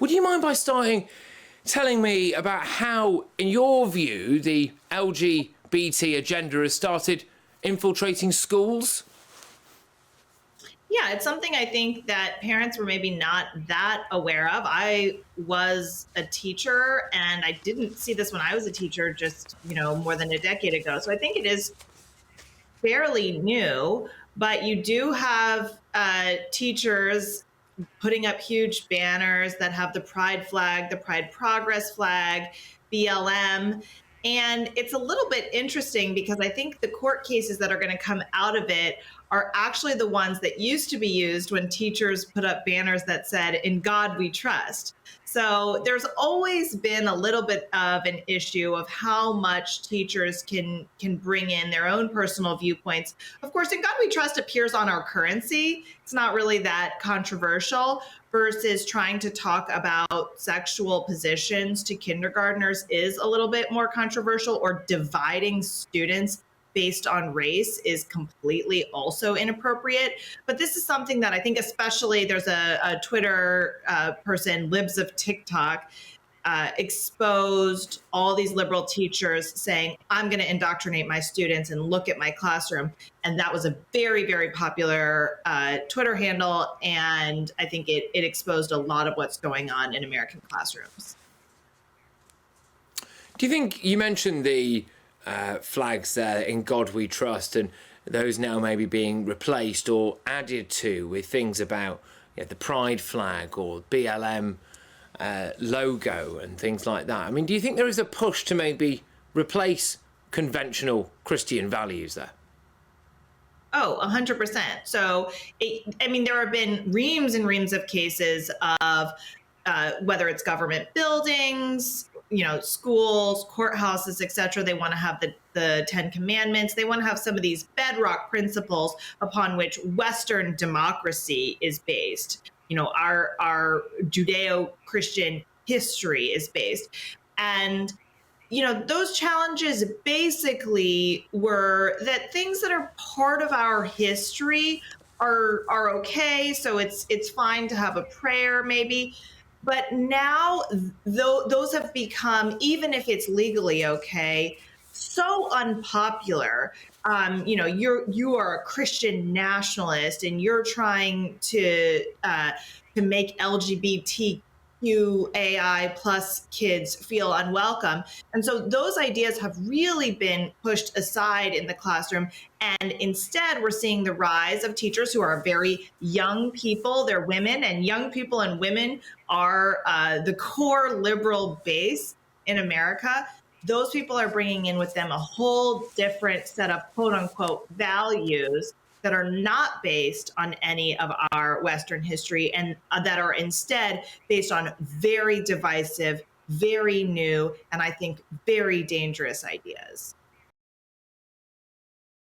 Would you mind by telling me about how, in your view, the LGBT agenda has started infiltrating schools? Yeah, it's something I think that parents were maybe not that aware of. I was a teacher and I didn't see this when I was a teacher just, more than a decade ago. So I think it is fairly new, but you do have teachers putting up huge banners that have the pride flag, the pride progress flag, BLM. And it's a little bit interesting because I think the court cases that are going to come out of it are actually the ones that used to be used when teachers put up banners that said, "In God we trust." So there's always been a little bit of an issue of how much teachers can bring in their own personal viewpoints. Of course, "In God we trust" appears on our currency. It's not really that controversial, versus trying to talk about sexual positions to kindergartners is a little bit more controversial, or dividing students based on race is completely also inappropriate. But this is something that I think, especially there's a Twitter person, Libs of TikTok, exposed all these liberal teachers saying, "I'm going to indoctrinate my students and look at my classroom." And that was a very, very popular Twitter handle. And I think it exposed a lot of what's going on in American classrooms. Do you think, you mentioned the flags there, "In God we trust," and those now maybe being replaced or added to with things about the pride flag or BLM logo and things like that. I mean, do you think there is a push to maybe replace conventional Christian values there? Oh, 100%. So, there have been reams and reams of cases of whether it's government buildings, schools, courthouses, etc. They want to have the Ten Commandments. They want to have some of these bedrock principles upon which Western democracy is based. Our Judeo-Christian history is based. And those challenges basically were that things that are part of our history are okay. So it's fine to have a prayer maybe. But now those have become, even if it's legally okay, so unpopular. You are a Christian nationalist and you're trying to make LGBTQAI plus kids feel unwelcome. And so those ideas have really been pushed aside in the classroom. And instead, we're seeing the rise of teachers who are very young people. They're women, and young people and women are the core liberal base in America. Those people are bringing in with them a whole different set of quote unquote values that are not based on any of our Western history, and that are instead based on very divisive, very new, and I think very dangerous ideas.